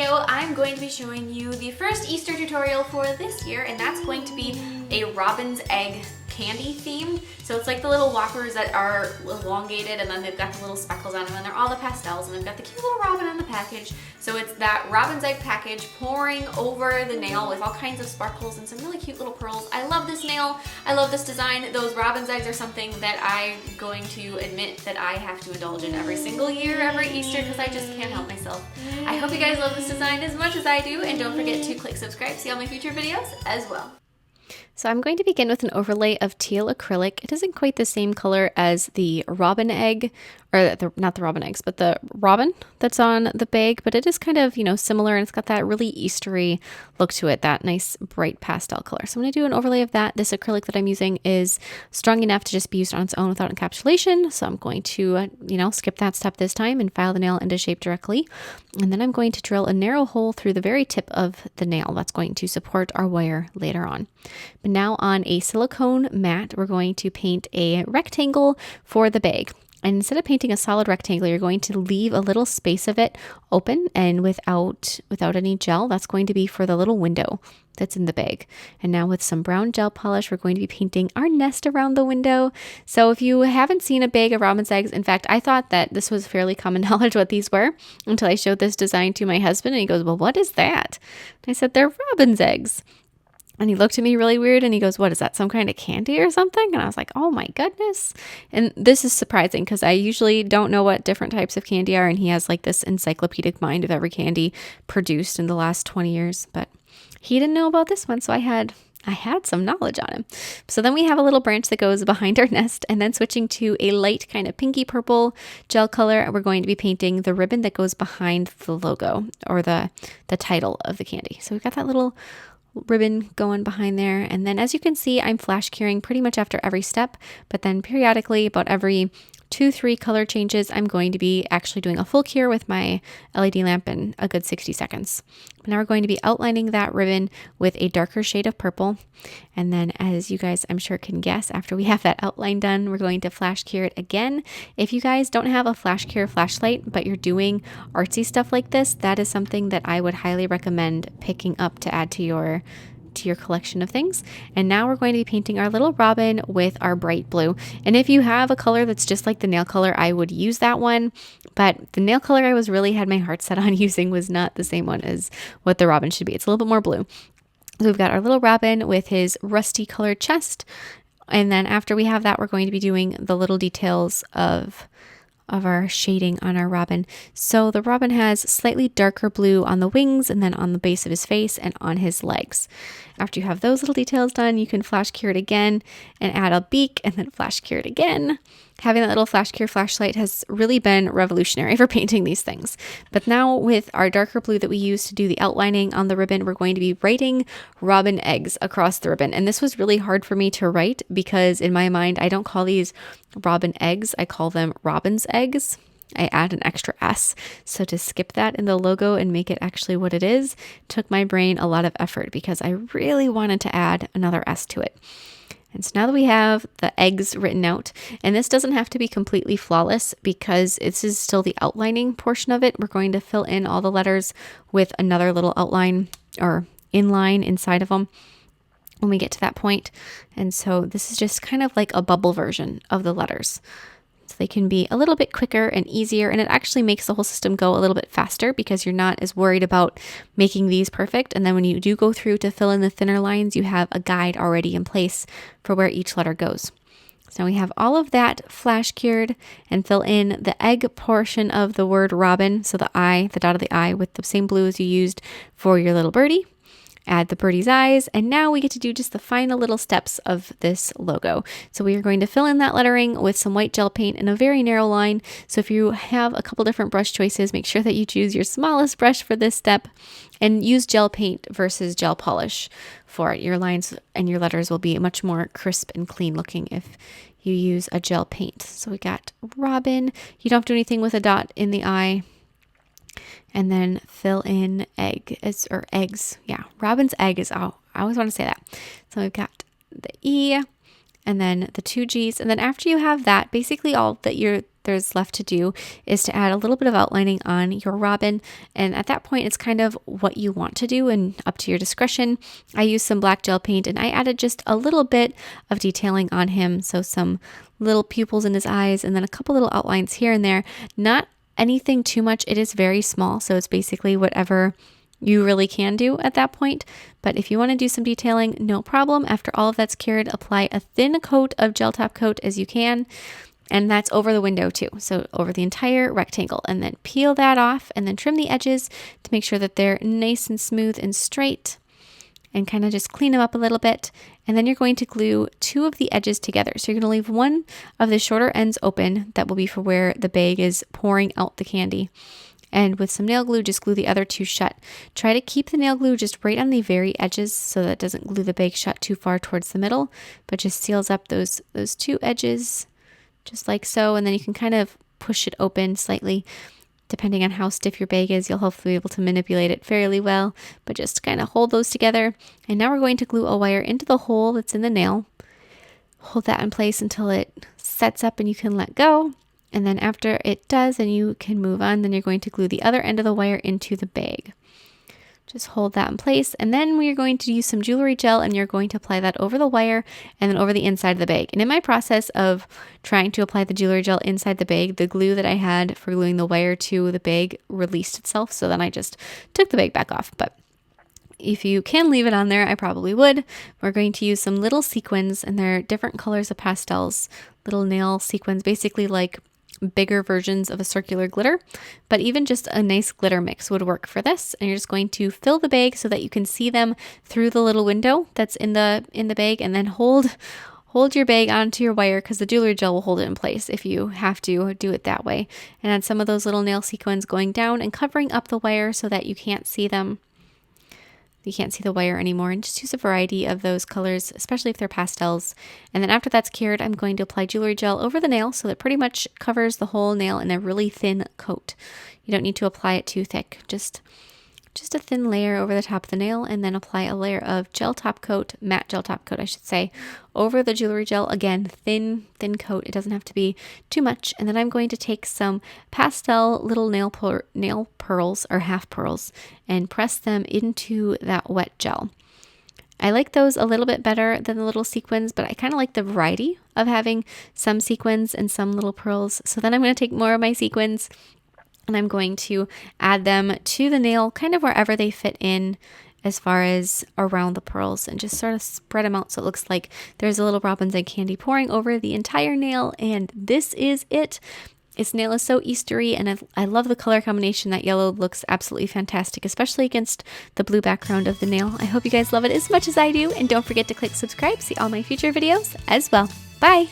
video, I'm going to be showing you the first Easter tutorial for this year, and that's going to be a robin's egg candy themed. So it's like the little whoppers that are elongated and then they've got the little speckles on them and they're all the pastels and they've got the cute little robin on the package. So it's that robin's egg package pouring over the nail with all kinds of sparkles and some really cute little pearls. I love this nail. I love this design. Those robin's eggs are something that I'm going to admit that I have to indulge in every single year, every Easter, because I just can't help myself. I hope you guys love this design as much as I do, and don't forget to click subscribe to see all my future videos as well. So I'm going to begin with an overlay of teal acrylic. It isn't quite the same color as the robin egg, or not the robin eggs, but the robin that's on the bag, but it is kind of, similar, and it's got that really Eastery look to it, that nice bright pastel color. So I'm going to do an overlay of that. This acrylic that I'm using is strong enough to just be used on its own without encapsulation. So I'm going to, skip that step this time and file the nail into shape directly. And then I'm going to drill a narrow hole through the very tip of the nail. That's going to support our wire later on. But now on a silicone mat, we're going to paint a rectangle for the bag. And instead of painting a solid rectangle, you're going to leave a little space of it open and without any gel. That's going to be for the little window that's in the bag. And now with some brown gel polish, we're going to be painting our nest around the window. So if you haven't seen a bag of robin's eggs, in fact, I thought that this was fairly common knowledge what these were until I showed this design to my husband and he goes, "Well, what is that?" And I said, "They're robin's eggs." And he looked at me really weird and he goes, "What is that, some kind of candy or something?" And I was like, "Oh my goodness." And this is surprising because I usually don't know what different types of candy are. And he has like this encyclopedic mind of every candy produced in the last 20 years. But he didn't know about this one. So I had some knowledge on him. So then we have a little branch that goes behind our nest, and then switching to a light kind of pinky purple gel color, we're going to be painting the ribbon that goes behind the logo or the title of the candy. So we've got that little ribbon going behind there, and then as you can see, I'm flash curing pretty much after every step, but then periodically about every 2-3 color changes, I'm going to be actually doing a full cure with my LED lamp in a good 60 seconds. But now we're going to be outlining that ribbon with a darker shade of purple. And then as you guys, I'm sure, can guess, after we have that outline done, we're going to flash cure it again. If you guys don't have a flash cure flashlight, but you're doing artsy stuff like this, that is something that I would highly recommend picking up to add to your collection of things. And now we're going to be painting our little robin with our bright blue. And if you have a color that's just like the nail color, I would use that one. But the nail color I had my heart set on using was not the same one as what the robin should be. It's a little bit more blue. So we've got our little robin with his rusty colored chest. And then after we have that, we're going to be doing the little details of our shading on our robin. So the robin has slightly darker blue on the wings and then on the base of his face and on his legs. After you have those little details done, you can flash cure it again and add a beak and then flash cure it again. Having that little flash cure flashlight has really been revolutionary for painting these things. But now with our darker blue that we use to do the outlining on the ribbon, we're going to be writing robin eggs across the ribbon. And this was really hard for me to write because in my mind, I don't call these robin eggs. I call them robin's eggs. I add an extra S. So to skip that in the logo and make it actually what it is, took my brain a lot of effort because I really wanted to add another S to it. And so now that we have the eggs written out, and this doesn't have to be completely flawless because this is still the outlining portion of it, we're going to fill in all the letters with another little outline or inline inside of them when we get to that point. And so this is just kind of like a bubble version of the letters. So they can be a little bit quicker and easier, and it actually makes the whole system go a little bit faster because you're not as worried about making these perfect. And then when you do go through to fill in the thinner lines, you have a guide already in place for where each letter goes. So we have all of that flash cured, and fill in the egg portion of the word robin. So the I, the dot of the I, with the same blue as you used for your little birdie. Add the birdie's eyes, and now we get to do just the final little steps of this logo. So we are going to fill in that lettering with some white gel paint in a very narrow line. So if you have a couple different brush choices, make sure that you choose your smallest brush for this step and use gel paint versus gel polish for it. Your lines and your letters will be much more crisp and clean looking if you use a gel paint. So we got robin. You don't have to do anything with a dot in the eye. And then fill in eggs. Yeah, robin's egg is, I always want to say that. So we've got the E and then the 2 G's. And then after you have that, basically all that there's left to do is to add a little bit of outlining on your robin. And at that point, it's kind of what you want to do and up to your discretion. I used some black gel paint and I added just a little bit of detailing on him. So some little pupils in his eyes and then a couple little outlines here and there. Not anything too much. It is very small. So it's basically whatever you really can do at that point. But if you want to do some detailing, no problem. After all of that's cured, apply a thin coat of gel top coat as you can. And that's over the window too. So over the entire rectangle, and then peel that off and then trim the edges to make sure that they're nice and smooth and straight, and kind of just clean them up a little bit. And then you're going to glue two of the edges together. So you're going to leave one of the shorter ends open. That will be for where the bag is pouring out the candy. And with some nail glue, just glue the other two shut. Try to keep the nail glue just right on the very edges so that it doesn't glue the bag shut too far towards the middle, but just seals up those two edges just like so. And then you can kind of push it open slightly. Depending on how stiff your bag is, you'll hopefully be able to manipulate it fairly well, but just kind of hold those together. And now we're going to glue a wire into the hole that's in the nail. Hold that in place until it sets up and you can let go. And then after it does and you can move on, then you're going to glue the other end of the wire into the bag. Just hold that in place. And then we're going to use some jewelry gel and you're going to apply that over the wire and then over the inside of the bag. And in my process of trying to apply the jewelry gel inside the bag, the glue that I had for gluing the wire to the bag released itself. So then I just took the bag back off. But if you can leave it on there, I probably would. We're going to use some little sequins, and they're different colors of pastels, little nail sequins, basically like bigger versions of a circular glitter, but even just a nice glitter mix would work for this. And you're just going to fill the bag so that you can see them through the little window that's in the bag, and then hold your bag onto your wire because the jewelry gel will hold it in place if you have to do it that way. And add some of those little nail sequins going down and covering up the wire so that you can't see them. You can't see the wire anymore, and just use a variety of those colors, especially if they're pastels. And then after that's cured, I'm going to apply jewelry gel over the nail so that pretty much covers the whole nail in a really thin coat. You don't need to apply it too thick, just a thin layer over the top of the nail, and then apply a layer of gel top coat, matte gel top coat I should say, over the jewelry gel. Again, thin coat. It doesn't have to be too much. And then I'm going to take some pastel little nail pearls or half pearls and press them into that wet gel. I like those a little bit better than the little sequins, but I kind of like the variety of having some sequins and some little pearls. So then I'm going to take more of my sequins and I'm going to add them to the nail, kind of wherever they fit in as far as around the pearls, and just sort of spread them out so it looks like there's a little robin's egg candy pouring over the entire nail. And this is it. This nail is so Eastery, and I love the color combination. That yellow looks absolutely fantastic, especially against the blue background of the nail. I hope you guys love it as much as I do, and don't forget to click subscribe to see all my future videos as well. Bye!